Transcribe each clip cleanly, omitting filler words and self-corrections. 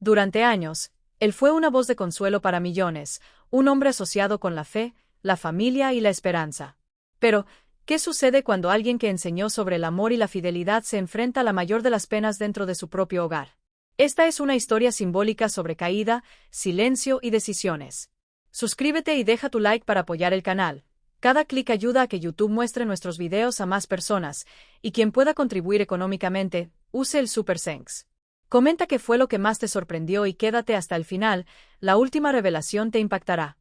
Durante años, él fue una voz de consuelo para millones, un hombre asociado con la fe, la familia y la esperanza. Pero, ¿qué sucede cuando alguien que enseñó sobre el amor y la fidelidad se enfrenta a la mayor de las penas dentro de su propio hogar? Esta es una historia simbólica sobre caída, silencio y decisiones. Suscríbete y deja tu like para apoyar el canal. Cada clic ayuda a que YouTube muestre nuestros videos a más personas, y quien pueda contribuir económicamente, use el Super Thanks. Comenta qué fue lo que más te sorprendió y quédate hasta el final, la última revelación te impactará.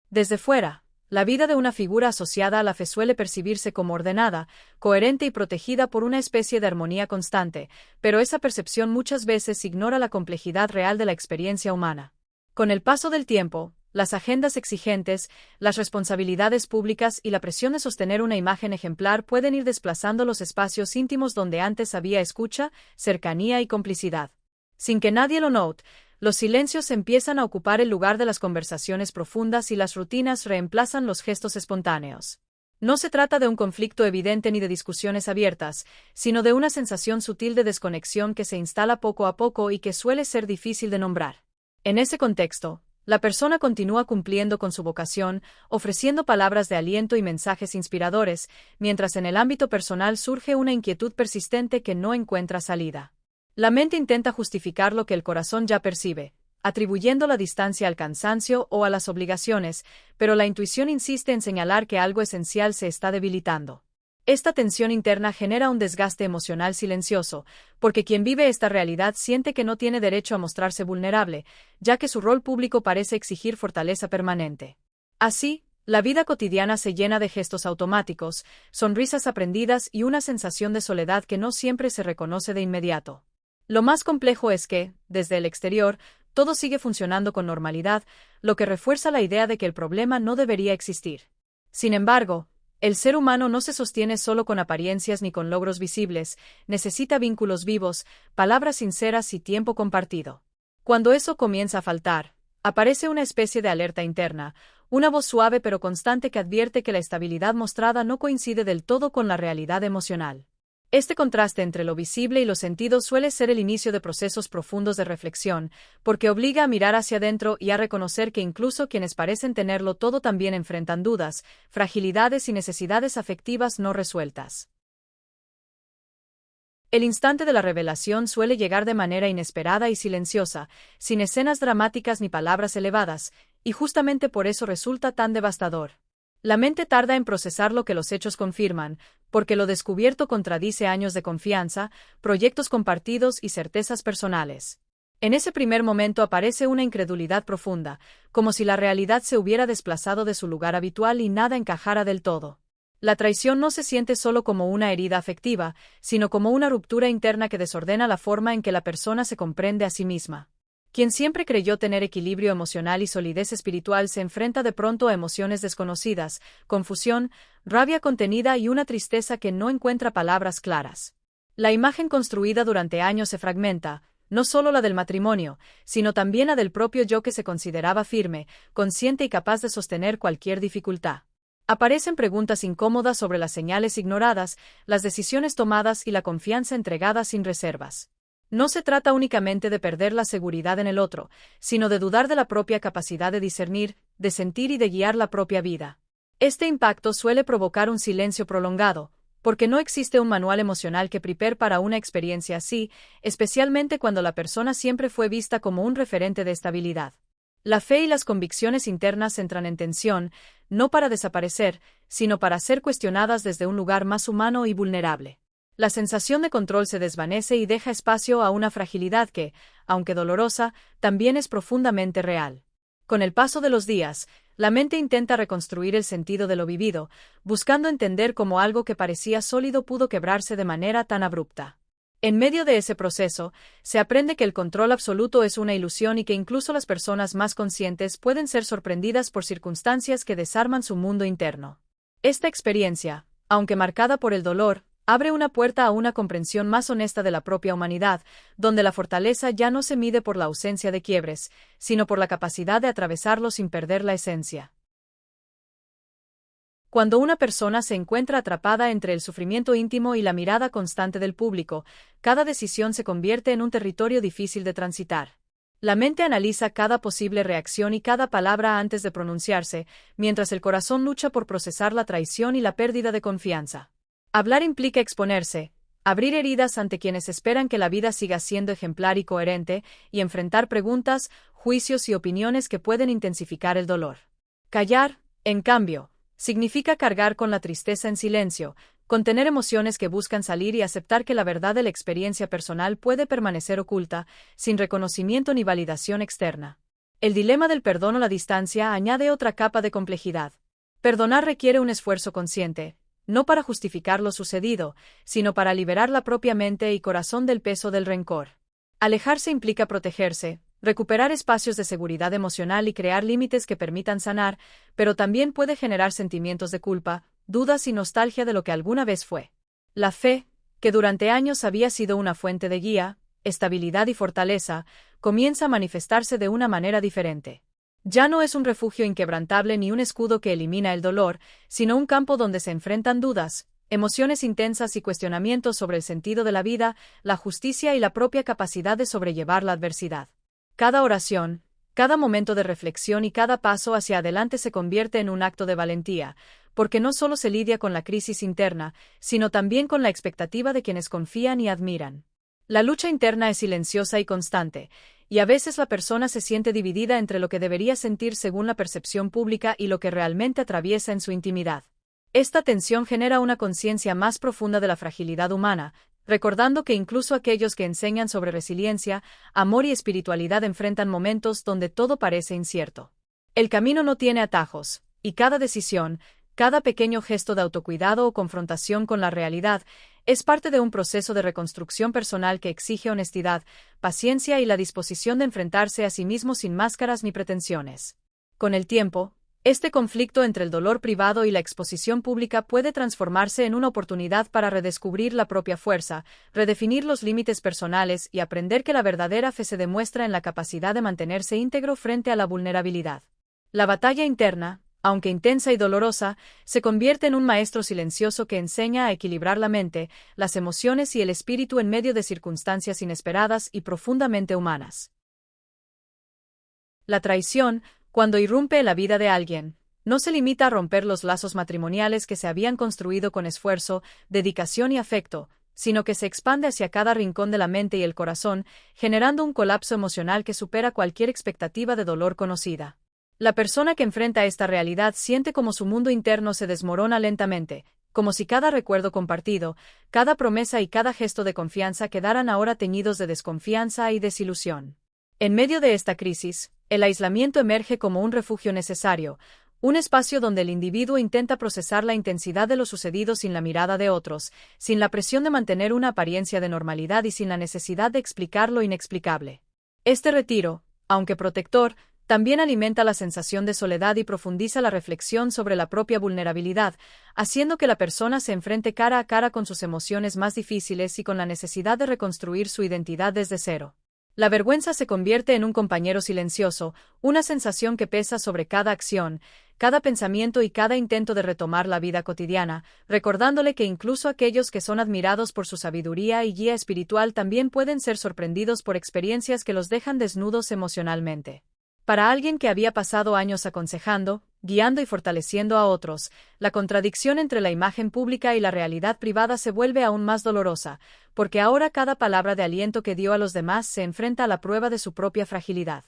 Desde fuera, la vida de una figura asociada a la fe suele percibirse como ordenada, coherente y protegida por una especie de armonía constante, pero esa percepción muchas veces ignora la complejidad real de la experiencia humana. Con el paso del tiempo, las agendas exigentes, las responsabilidades públicas y la presión de sostener una imagen ejemplar pueden ir desplazando los espacios íntimos donde antes había escucha, cercanía y complicidad. Sin que nadie lo note, los silencios empiezan a ocupar el lugar de las conversaciones profundas y las rutinas reemplazan los gestos espontáneos. No se trata de un conflicto evidente ni de discusiones abiertas, sino de una sensación sutil de desconexión que se instala poco a poco y que suele ser difícil de nombrar. En ese contexto, la persona continúa cumpliendo con su vocación, ofreciendo palabras de aliento y mensajes inspiradores, mientras en el ámbito personal surge una inquietud persistente que no encuentra salida. La mente intenta justificar lo que el corazón ya percibe, atribuyendo la distancia al cansancio o a las obligaciones, pero la intuición insiste en señalar que algo esencial se está debilitando. Esta tensión interna genera un desgaste emocional silencioso, porque quien vive esta realidad siente que no tiene derecho a mostrarse vulnerable, ya que su rol público parece exigir fortaleza permanente. Así, la vida cotidiana se llena de gestos automáticos, sonrisas aprendidas y una sensación de soledad que no siempre se reconoce de inmediato. Lo más complejo es que, desde el exterior, todo sigue funcionando con normalidad, lo que refuerza la idea de que el problema no debería existir. Sin embargo, el ser humano no se sostiene solo con apariencias ni con logros visibles, necesita vínculos vivos, palabras sinceras y tiempo compartido. Cuando eso comienza a faltar, aparece una especie de alerta interna, una voz suave pero constante que advierte que la estabilidad mostrada no coincide del todo con la realidad emocional. Este contraste entre lo visible y los sentidos suele ser el inicio de procesos profundos de reflexión, porque obliga a mirar hacia adentro y a reconocer que incluso quienes parecen tenerlo todo también enfrentan dudas, fragilidades y necesidades afectivas no resueltas. El instante de la revelación suele llegar de manera inesperada y silenciosa, sin escenas dramáticas ni palabras elevadas, y justamente por eso resulta tan devastador. La mente tarda en procesar lo que los hechos confirman, porque lo descubierto contradice años de confianza, proyectos compartidos y certezas personales. En ese primer momento aparece una incredulidad profunda, como si la realidad se hubiera desplazado de su lugar habitual y nada encajara del todo. La traición no se siente solo como una herida afectiva, sino como una ruptura interna que desordena la forma en que la persona se comprende a sí misma. Quien siempre creyó tener equilibrio emocional y solidez espiritual se enfrenta de pronto a emociones desconocidas, confusión, rabia contenida y una tristeza que no encuentra palabras claras. La imagen construida durante años se fragmenta, no solo la del matrimonio, sino también la del propio yo que se consideraba firme, consciente y capaz de sostener cualquier dificultad. Aparecen preguntas incómodas sobre las señales ignoradas, las decisiones tomadas y la confianza entregada sin reservas. No se trata únicamente de perder la seguridad en el otro, sino de dudar de la propia capacidad de discernir, de sentir y de guiar la propia vida. Este impacto suele provocar un silencio prolongado, porque no existe un manual emocional que prepare para una experiencia así, especialmente cuando la persona siempre fue vista como un referente de estabilidad. La fe y las convicciones internas entran en tensión, no para desaparecer, sino para ser cuestionadas desde un lugar más humano y vulnerable. La sensación de control se desvanece y deja espacio a una fragilidad que, aunque dolorosa, también es profundamente real. Con el paso de los días, la mente intenta reconstruir el sentido de lo vivido, buscando entender cómo algo que parecía sólido pudo quebrarse de manera tan abrupta. En medio de ese proceso, se aprende que el control absoluto es una ilusión y que incluso las personas más conscientes pueden ser sorprendidas por circunstancias que desarman su mundo interno. Esta experiencia, aunque marcada por el dolor, abre una puerta a una comprensión más honesta de la propia humanidad, donde la fortaleza ya no se mide por la ausencia de quiebres, sino por la capacidad de atravesarlo sin perder la esencia. Cuando una persona se encuentra atrapada entre el sufrimiento íntimo y la mirada constante del público, cada decisión se convierte en un territorio difícil de transitar. La mente analiza cada posible reacción y cada palabra antes de pronunciarse, mientras el corazón lucha por procesar la traición y la pérdida de confianza. Hablar implica exponerse, abrir heridas ante quienes esperan que la vida siga siendo ejemplar y coherente, y enfrentar preguntas, juicios y opiniones que pueden intensificar el dolor. Callar, en cambio, significa cargar con la tristeza en silencio, contener emociones que buscan salir y aceptar que la verdad de la experiencia personal puede permanecer oculta, sin reconocimiento ni validación externa. El dilema del perdón o la distancia añade otra capa de complejidad. Perdonar requiere un esfuerzo consciente, no para justificar lo sucedido, sino para liberar la propia mente y corazón del peso del rencor. Alejarse implica protegerse, recuperar espacios de seguridad emocional y crear límites que permitan sanar, pero también puede generar sentimientos de culpa, dudas y nostalgia de lo que alguna vez fue. La fe, que durante años había sido una fuente de guía, estabilidad y fortaleza, comienza a manifestarse de una manera diferente. Ya no es un refugio inquebrantable ni un escudo que elimina el dolor, sino un campo donde se enfrentan dudas, emociones intensas y cuestionamientos sobre el sentido de la vida, la justicia y la propia capacidad de sobrellevar la adversidad. Cada oración, cada momento de reflexión y cada paso hacia adelante se convierte en un acto de valentía, porque no solo se lidia con la crisis interna, sino también con la expectativa de quienes confían y admiran. La lucha interna es silenciosa y constante, y a veces la persona se siente dividida entre lo que debería sentir según la percepción pública y lo que realmente atraviesa en su intimidad. Esta tensión genera una conciencia más profunda de la fragilidad humana, recordando que incluso aquellos que enseñan sobre resiliencia, amor y espiritualidad enfrentan momentos donde todo parece incierto. El camino no tiene atajos, y cada decisión, cada pequeño gesto de autocuidado o confrontación con la realidad, es parte de un proceso de reconstrucción personal que exige honestidad, paciencia y la disposición de enfrentarse a sí mismo sin máscaras ni pretensiones. Con el tiempo, este conflicto entre el dolor privado y la exposición pública puede transformarse en una oportunidad para redescubrir la propia fuerza, redefinir los límites personales y aprender que la verdadera fe se demuestra en la capacidad de mantenerse íntegro frente a la vulnerabilidad. La batalla interna, aunque intensa y dolorosa, se convierte en un maestro silencioso que enseña a equilibrar la mente, las emociones y el espíritu en medio de circunstancias inesperadas y profundamente humanas. La traición, cuando irrumpe en la vida de alguien, no se limita a romper los lazos matrimoniales que se habían construido con esfuerzo, dedicación y afecto, sino que se expande hacia cada rincón de la mente y el corazón, generando un colapso emocional que supera cualquier expectativa de dolor conocida. La persona que enfrenta esta realidad siente como su mundo interno se desmorona lentamente, como si cada recuerdo compartido, cada promesa y cada gesto de confianza quedaran ahora teñidos de desconfianza y desilusión. En medio de esta crisis, el aislamiento emerge como un refugio necesario, un espacio donde el individuo intenta procesar la intensidad de lo sucedido sin la mirada de otros, sin la presión de mantener una apariencia de normalidad y sin la necesidad de explicar lo inexplicable. Este retiro, aunque protector, también alimenta la sensación de soledad y profundiza la reflexión sobre la propia vulnerabilidad, haciendo que la persona se enfrente cara a cara con sus emociones más difíciles y con la necesidad de reconstruir su identidad desde cero. La vergüenza se convierte en un compañero silencioso, una sensación que pesa sobre cada acción, cada pensamiento y cada intento de retomar la vida cotidiana, recordándole que incluso aquellos que son admirados por su sabiduría y guía espiritual también pueden ser sorprendidos por experiencias que los dejan desnudos emocionalmente. Para alguien que había pasado años aconsejando, guiando y fortaleciendo a otros, la contradicción entre la imagen pública y la realidad privada se vuelve aún más dolorosa, porque ahora cada palabra de aliento que dio a los demás se enfrenta a la prueba de su propia fragilidad.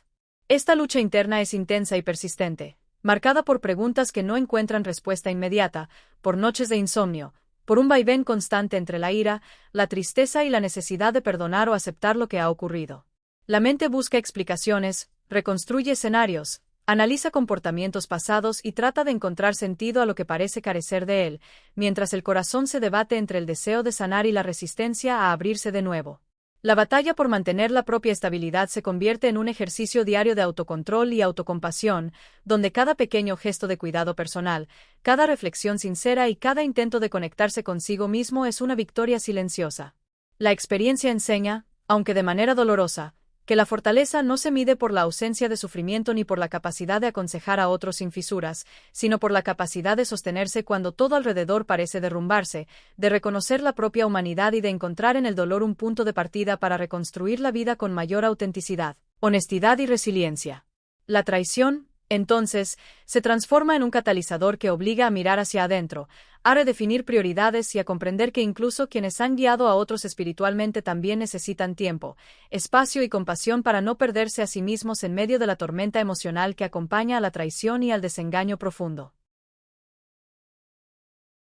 Esta lucha interna es intensa y persistente, marcada por preguntas que no encuentran respuesta inmediata, por noches de insomnio, por un vaivén constante entre la ira, la tristeza y la necesidad de perdonar o aceptar lo que ha ocurrido. La mente busca explicaciones, reconstruye escenarios, analiza comportamientos pasados y trata de encontrar sentido a lo que parece carecer de él, mientras el corazón se debate entre el deseo de sanar y la resistencia a abrirse de nuevo. La batalla por mantener la propia estabilidad se convierte en un ejercicio diario de autocontrol y autocompasión, donde cada pequeño gesto de cuidado personal, cada reflexión sincera y cada intento de conectarse consigo mismo es una victoria silenciosa. La experiencia enseña, aunque de manera dolorosa, que la fortaleza no se mide por la ausencia de sufrimiento ni por la capacidad de aconsejar a otros sin fisuras, sino por la capacidad de sostenerse cuando todo alrededor parece derrumbarse, de reconocer la propia humanidad y de encontrar en el dolor un punto de partida para reconstruir la vida con mayor autenticidad, honestidad y resiliencia. La traición, entonces, se transforma en un catalizador que obliga a mirar hacia adentro, a redefinir prioridades y a comprender que incluso quienes han guiado a otros espiritualmente también necesitan tiempo, espacio y compasión para no perderse a sí mismos en medio de la tormenta emocional que acompaña a la traición y al desengaño profundo.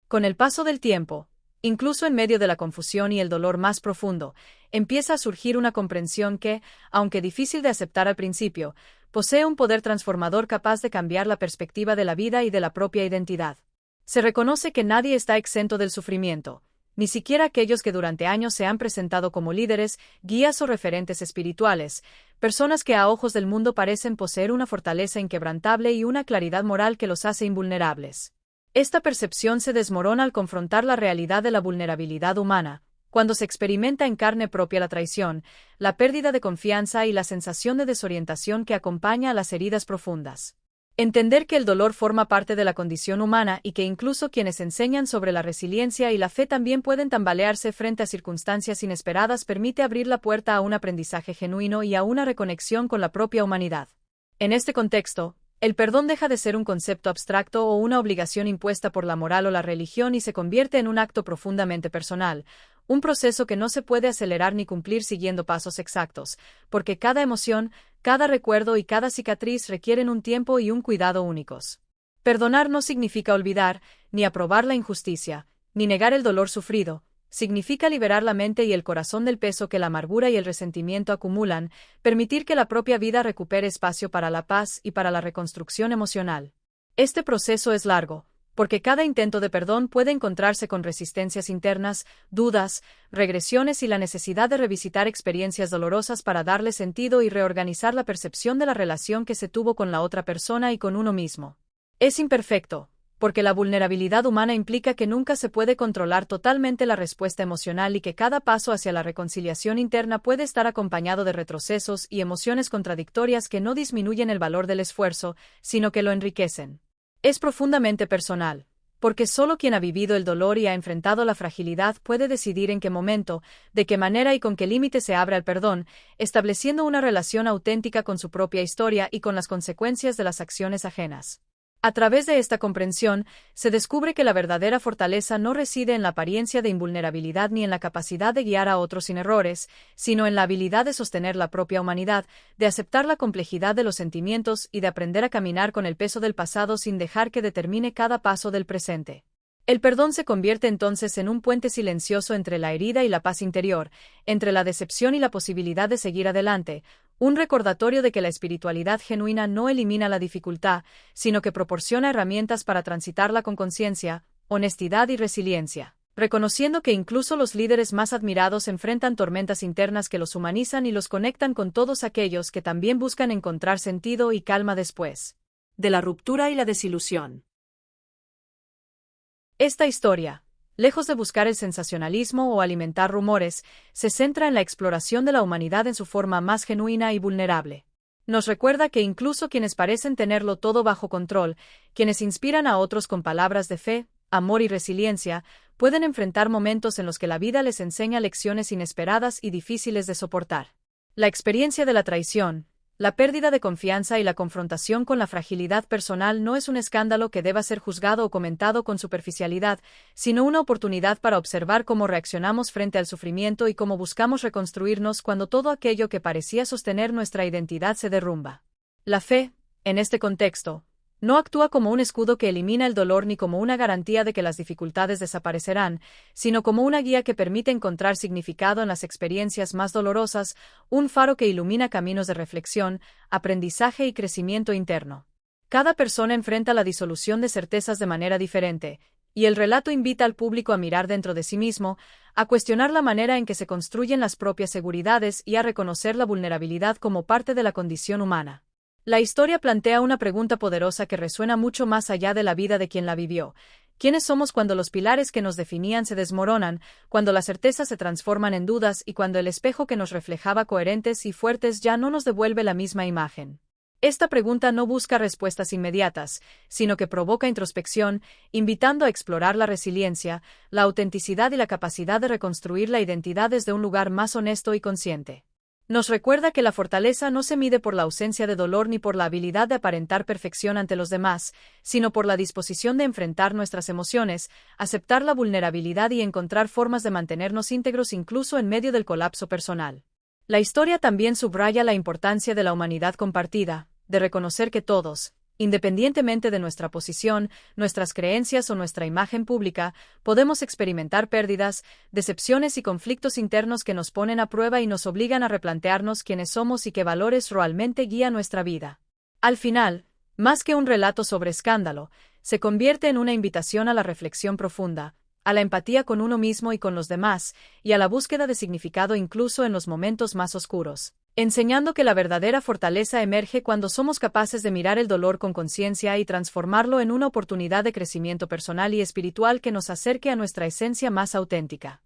Con el paso del tiempo, incluso en medio de la confusión y el dolor más profundo, empieza a surgir una comprensión que, aunque difícil de aceptar al principio, posee un poder transformador capaz de cambiar la perspectiva de la vida y de la propia identidad. Se reconoce que nadie está exento del sufrimiento, ni siquiera aquellos que durante años se han presentado como líderes, guías o referentes espirituales, personas que a ojos del mundo parecen poseer una fortaleza inquebrantable y una claridad moral que los hace invulnerables. Esta percepción se desmorona al confrontar la realidad de la vulnerabilidad humana, cuando se experimenta en carne propia la traición, la pérdida de confianza y la sensación de desorientación que acompaña a las heridas profundas. Entender que el dolor forma parte de la condición humana y que incluso quienes enseñan sobre la resiliencia y la fe también pueden tambalearse frente a circunstancias inesperadas permite abrir la puerta a un aprendizaje genuino y a una reconexión con la propia humanidad. En este contexto, el perdón deja de ser un concepto abstracto o una obligación impuesta por la moral o la religión y se convierte en un acto profundamente personal, un proceso que no se puede acelerar ni cumplir siguiendo pasos exactos, porque cada emoción, cada recuerdo y cada cicatriz requieren un tiempo y un cuidado únicos. Perdonar no significa olvidar, ni aprobar la injusticia, ni negar el dolor sufrido. Significa liberar la mente y el corazón del peso que la amargura y el resentimiento acumulan, permitir que la propia vida recupere espacio para la paz y para la reconstrucción emocional. Este proceso es largo, porque cada intento de perdón puede encontrarse con resistencias internas, dudas, regresiones y la necesidad de revisitar experiencias dolorosas para darle sentido y reorganizar la percepción de la relación que se tuvo con la otra persona y con uno mismo. Es imperfecto, porque la vulnerabilidad humana implica que nunca se puede controlar totalmente la respuesta emocional y que cada paso hacia la reconciliación interna puede estar acompañado de retrocesos y emociones contradictorias que no disminuyen el valor del esfuerzo, sino que lo enriquecen. Es profundamente personal, porque solo quien ha vivido el dolor y ha enfrentado la fragilidad puede decidir en qué momento, de qué manera y con qué límite se abre al perdón, estableciendo una relación auténtica con su propia historia y con las consecuencias de las acciones ajenas. A través de esta comprensión, se descubre que la verdadera fortaleza no reside en la apariencia de invulnerabilidad ni en la capacidad de guiar a otros sin errores, sino en la habilidad de sostener la propia humanidad, de aceptar la complejidad de los sentimientos y de aprender a caminar con el peso del pasado sin dejar que determine cada paso del presente. El perdón se convierte entonces en un puente silencioso entre la herida y la paz interior, entre la decepción y la posibilidad de seguir adelante, un recordatorio de que la espiritualidad genuina no elimina la dificultad, sino que proporciona herramientas para transitarla con conciencia, honestidad y resiliencia, reconociendo que incluso los líderes más admirados enfrentan tormentas internas que los humanizan y los conectan con todos aquellos que también buscan encontrar sentido y calma después de la ruptura y la desilusión. Esta historia, lejos de buscar el sensacionalismo o alimentar rumores, se centra en la exploración de la humanidad en su forma más genuina y vulnerable. Nos recuerda que incluso quienes parecen tenerlo todo bajo control, quienes inspiran a otros con palabras de fe, amor y resiliencia, pueden enfrentar momentos en los que la vida les enseña lecciones inesperadas y difíciles de soportar. La experiencia de la traición, la pérdida de confianza y la confrontación con la fragilidad personal no es un escándalo que deba ser juzgado o comentado con superficialidad, sino una oportunidad para observar cómo reaccionamos frente al sufrimiento y cómo buscamos reconstruirnos cuando todo aquello que parecía sostener nuestra identidad se derrumba. La fe, en este contexto, no actúa como un escudo que elimina el dolor ni como una garantía de que las dificultades desaparecerán, sino como una guía que permite encontrar significado en las experiencias más dolorosas, un faro que ilumina caminos de reflexión, aprendizaje y crecimiento interno. Cada persona enfrenta la disolución de certezas de manera diferente, y el relato invita al público a mirar dentro de sí mismo, a cuestionar la manera en que se construyen las propias seguridades y a reconocer la vulnerabilidad como parte de la condición humana. La historia plantea una pregunta poderosa que resuena mucho más allá de la vida de quien la vivió. ¿Quiénes somos cuando los pilares que nos definían se desmoronan, cuando las certezas se transforman en dudas y cuando el espejo que nos reflejaba coherentes y fuertes ya no nos devuelve la misma imagen? Esta pregunta no busca respuestas inmediatas, sino que provoca introspección, invitando a explorar la resiliencia, la autenticidad y la capacidad de reconstruir la identidad desde un lugar más honesto y consciente. Nos recuerda que la fortaleza no se mide por la ausencia de dolor ni por la habilidad de aparentar perfección ante los demás, sino por la disposición de enfrentar nuestras emociones, aceptar la vulnerabilidad y encontrar formas de mantenernos íntegros incluso en medio del colapso personal. La historia también subraya la importancia de la humanidad compartida, de reconocer que todos, independientemente de nuestra posición, nuestras creencias o nuestra imagen pública, podemos experimentar pérdidas, decepciones y conflictos internos que nos ponen a prueba y nos obligan a replantearnos quiénes somos y qué valores realmente guían nuestra vida. Al final, más que un relato sobre escándalo, se convierte en una invitación a la reflexión profunda, a la empatía con uno mismo y con los demás, y a la búsqueda de significado incluso en los momentos más oscuros, enseñando que la verdadera fortaleza emerge cuando somos capaces de mirar el dolor con conciencia y transformarlo en una oportunidad de crecimiento personal y espiritual que nos acerque a nuestra esencia más auténtica.